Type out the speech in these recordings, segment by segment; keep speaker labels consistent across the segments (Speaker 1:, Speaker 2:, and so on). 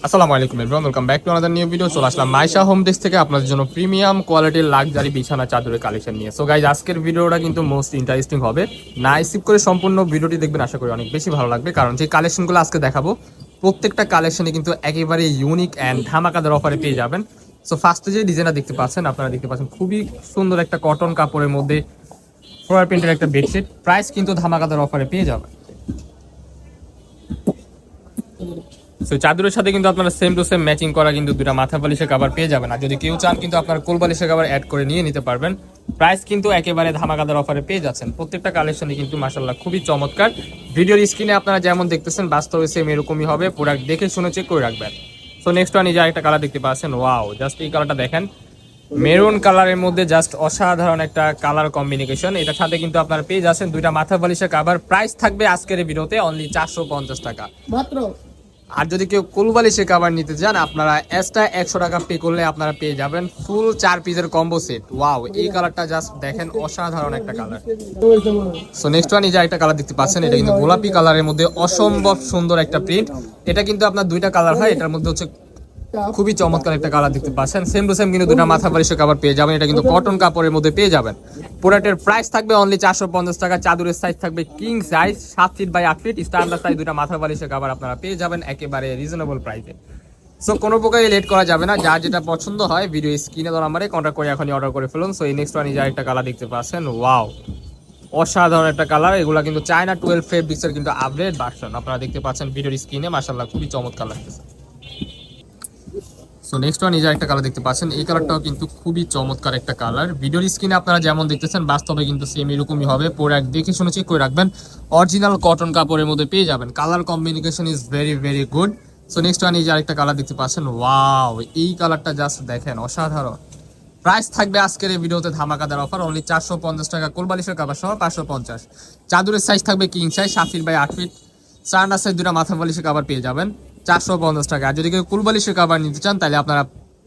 Speaker 1: আসসালামু আলাইকুম everyone, welcome back to another new video. চলে আসলাম মাইশা হোম ডেস্ক থেকে আপনাদের জন্য প্রিমিয়াম কোয়ালিটির লাক্সারি বিছানা চাদরের কালেকশন নিয়ে। সো গাইজ, আজকের ভিডিওটা কিন্তু মোস্ট ইন্টারেস্টিং হবে, না স্কিপ করে সম্পূর্ণ ভিডিওটি দেখবেন। আশা করি অনেক বেশি ভালো লাগবে, কারণ যে কালেকশনগুলো আজকে দেখাবো প্রত্যেকটা কালেকশনে কিন্তু একেবারে ইউনিক অ্যান্ড ধামাকাদার অফারে পেয়ে যাবেন। সো ফার্স্টে যে ডিজাইনটা দেখতে পাচ্ছেন, আপনারা দেখতে পাচ্ছেন খুবই সুন্দর একটা কটন কাপড়ের মধ্যে ফ্লোরাল প্রিন্টের একটা বেডশিট। প্রাইস কিন্তু ধামাকাদার অফারে পেয়ে যাবেন। সো চাদরের সাথে কিন্তু আপনারা সেম টু সেম ম্যাচিং করা কিন্তু দুটা মাথা বালিশের কভার পেয়ে যাবেন। আর যদি কেউ চান কিন্তু আপনারা কোল বালিশের কভার অ্যাড করে নিয়ে নিতে পারবেন। প্রাইস কিন্তু একেবারে ধামাকাদার অফারে পেয়ে যাচ্ছেন। প্রত্যেকটা কালেকশনে কিন্তু মাশাআল্লাহ খুবই চমৎকার। ভিডিওর স্ক্রিনে আপনারা যেমন দেখতেছেন বাস্তবে সেম এরকমই হবে। প্রোডাক্ট দেখে শুনে চেক করে রাখবেন। সো নেক্সট ওয়ান, এই যে একটা কালার দেখতে পাচ্ছেন, ওয়াও, জাস্ট এই কালারটা দেখেন, মেরুন কালারের মধ্যে জাস্ট অসাধারণ একটা কালার কম্বিনেশন। এটার সাথে কিন্তু আপনারা পেয়ে যাচ্ছেন দুইটা মাথা বালিশের কভার। প্রাইস থাকবে আজকের এই ভিডিওতে অনলি 450 টাকা মাত্র। আর যদি কেউ কোলবালিশের কভার নিতে চান, আপনারা এক্সট্রা 100 টাকা পে করলে আপনারা পেয়ে যাবেন ফুল 4 পিসের কম্বো সেট। ওয়াও, এই কালারটা জাস্ট দেখেন, অসাধারণ একটা কালার। সো নেক্সট ওয়ান, এই যে একটা কালার দেখতে পাচ্ছেন, এটা কিন্তু গোলাপি কালারের মধ্যে অসম্ভব সুন্দর একটা প্রিন্ট। এটা কিন্তু আপনার দুইটা কালার হয়, এটার মধ্যে হচ্ছে খুবই চমৎকার একটা কালার দেখতে পাচ্ছেন। সেম টু সেম কিন্তু দুটা মাথা বালিশের কভার পেয়ে যাবেন। এটা কিন্তু কটন কাপড়ের মধ্যে পেয়ে যাবেন। প্রোডাক্টের প্রাইস থাকবে অনলি 450 টাকা। চাদরের সাইজ থাকবে king size 7 feet by 8 feet. Standard size দুটা মাথা বালিশের কভার আপনারা পেয়ে যাবেন একেবারে রিজনেবল প্রাইসে। সো কোনো প্রকারই লেট করা যাবে না, যার যেটা পছন্দ হয় ভিডিও স্ক্রিনে দেওয়া নাম্বারে কন্ট্যাক্ট করে এখনই অর্ডার করে ফেলুন। সো এই নেক্সট ওয়ান, এই যে একটা কালার দেখতে পাচ্ছেন, ওয়াও, অসাধারণ একটা কালার। এগুলা কিন্তু চায়না 12 ফেব্রিক্সের কিন্তু আপডেট ভার্সন আপনারা দেখতে পাচ্ছেন ভিডিওর স্ক্রিনে। মাশাআল্লাহ খুবই চমৎকার লাগতেছে। সো নেক্সট ওয়ান, এই যে একটা কালার দেখতে পাচ্ছেন, এই কালারটাও কিন্তু খুবই চমৎকার একটা কালার। ভিডিওর স্ক্রিনে আপনারা যেমন দেখতেছেন বাস্তবে কিন্তু সেম এরকমই হবে। প্রোডাক্ট দেখে শুনে চেক করে রাখবেন। অরিজিনাল কটন কাপড়ের মধ্যে পেয়ে যাবেন। Colour combination is very very good. So next one, এই যে আরেকটা কালার দেখতে পাচ্ছেন, ওয়াও, এই কালারটা জাস্ট দেখেন, অসাধারণ। প্রাইস থাকবে আজকের এই ভিডিওতে ধামাকাদার অফার অনলি 450 টাকা। কোলবালিশের কভার সহ 550। চাদরের সাইজ থাকবে king size 7 feet by 8 feet. Standard size দুটা মাথা বালিশের কভার পেয়ে যাবেন 450 টাকা। আর যদি কেউ কুলবালিশের কভার নিতে চান, তাহলে আপনারা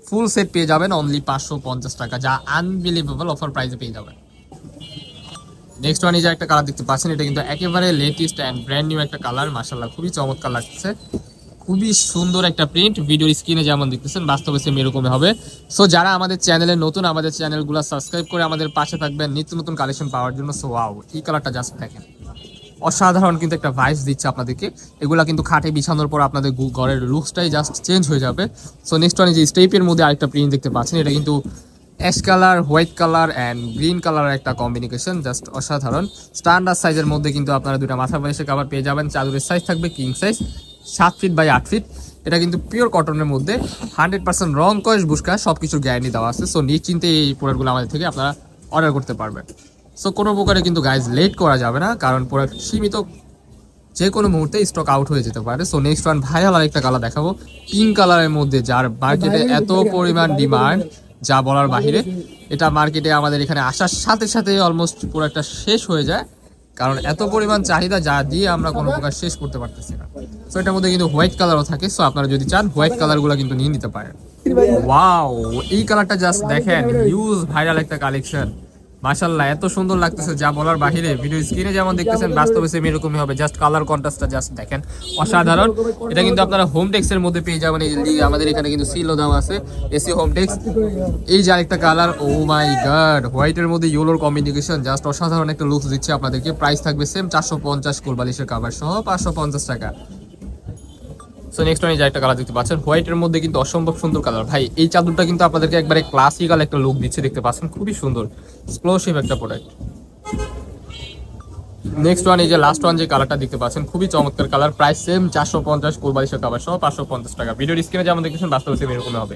Speaker 1: ফুল সেট পেয়ে যাবেন অনলি 550 টাকা, যা আনবিলিভেবল অফার প্রাইসে পেয়ে যাবেন। নেক্সট ওয়ান, এই যে একটা কালার দেখতে পাচ্ছেন, এটা কিন্তু একেবারে লেটেস্ট অ্যান্ড ব্র্যান্ড নিউ একটা কালার। মাশাআল্লাহ খুবই চমৎকার লাগছে, খুবই সুন্দর একটা প্রিন্ট। ভিডিওর স্ক্রিনে যেমন দেখতেছেন বাস্তবে সেম এরকমই হবে। সো যারা আমাদের চ্যানেলে নতুন, আমাদের চ্যানেলগুলো সাবস্ক্রাইব করে আমাদের পাশে থাকবেন নিত্য নতুন কালেকশন পাওয়ার জন্য। সো ওয়াও, এই কালারটা জাস্ট দেখেন, অসাধারণ কিন্তু একটা ভাইবস দিচ্ছে আপনাদেরকে। এগুলা কিন্তু খাটে বিছানোর পর আপনাদের ঘরের লুকসটাই জাস্ট চেঞ্জ হয়ে যাবে। সো নেক্সট ওয়ান, যে স্টেপের মধ্যে আরেকটা প্রিন্ট দেখতে পাচ্ছেন, এটা কিন্তু ash colour, white colour and green কালারের একটা কম্বিনেশন, জাস্ট অসাধারণ। স্ট্যান্ডার্ড সাইজের মধ্যে কিন্তু আপনারা দুটা মাথা বালিশের কভার পেয়ে যাবেন। চাদরের সাইজ থাকবে king size 7 feet by 8 feet. এটা কিন্তু পিওর কটনের মধ্যে 100% রং কয়েস বুশকা সব কিছুর গ্যারান্টি দেওয়া আছে। সো নিশ্চিন্তে এই প্রোডাক্টগুলো আমাদের থেকে আপনারা অর্ডার করতে পারবেন। সো কোনো প্রকারে কিন্তু গাইজ লেট করা যাবে না, কারণ প্রোডাক্ট সীমিত, যে কোনো মুহূর্তে স্টক আউট হয়ে যেতে পারে। সো নেক্সট ওয়ান, ভাইরাল আরেকটা কালার দেখাবো, পিঙ্ক কালারের মধ্যে, যার মার্কেটে এত পরিমাণ ডিমান্ড যা বলার বাহিরে। এটা মার্কেটে আমাদের এখানে আসার সাথে সাথে অলমোস্ট প্রোডাক্টটা শেষ হয়ে যায়, কারণ এত পরিমাণ চাহিদা যা দিয়ে আমরা কোনো প্রকার শেষ করতে পারতেছি না। সো এটার মধ্যে কিন্তু হোয়াইট কালারও থাকে। সো আপনারা যদি চান হোয়াইট কালারগুলো কিন্তু নিয়ে নিতে পারেন। ওয়াও, এই কালারটা জাস্ট দেখেন, হিউজ ভাইরাল একটা কালেকশন। মাশাআল্লাহ এত সুন্দর লাগতেছে যা বলার বাহিরে। ভিডিও স্ক্রিনে যেমন দেখতেছেন বাস্তবে সেম এরকমই হবে। জাস্ট কালার কন্ট্রাস্টটা জাস্ট দেখেন, অসাধারণ। এটা কিন্তু আপনারা হোম টেক্সের মধ্যে পেয়ে যাবেন। এই যে আমাদের এখানে কিন্তু সিলও দেওয়া আছে, এসি হোম টেক্স। এই যে আরেকটা কালার, ও মাই গড, হোয়াইটের মধ্যে ইয়েলোর কম্বিনেশন, জাস্ট অসাধারণ একটা লুকস দিচ্ছে আপনাদেরকে। প্রাইস থাকবে সেম 450 কোলবালিশের কভার সহ 550 টাকা। সো নেক্সট ওয়ান, এই যে একটা কালার দেখতে পাচ্ছেন, হোয়াইটের মধ্যে কিন্তু অসম্ভব সুন্দর কালার। ভাই এই চাদরটা কিন্তু আপনাদেরকে একবারে ক্লাসিক্যাল একটা লুক দিচ্ছে, দেখতে পাচ্ছেন খুবই সুন্দর এক্সক্লুসিভ একটা প্রোডাক্ট। নেক্সট ওয়ান, এই যে লাস্ট ওয়ান যে কালারটা দেখতে পাচ্ছেন, খুবই চমৎকার কালার। প্রাইস সেম 450 কোলবালিশের কভার সহ 550 টাকা। ভিডিওর স্ক্রিনে যেমন দেখতেছেন বাস্তবে সেম এরকম হবে।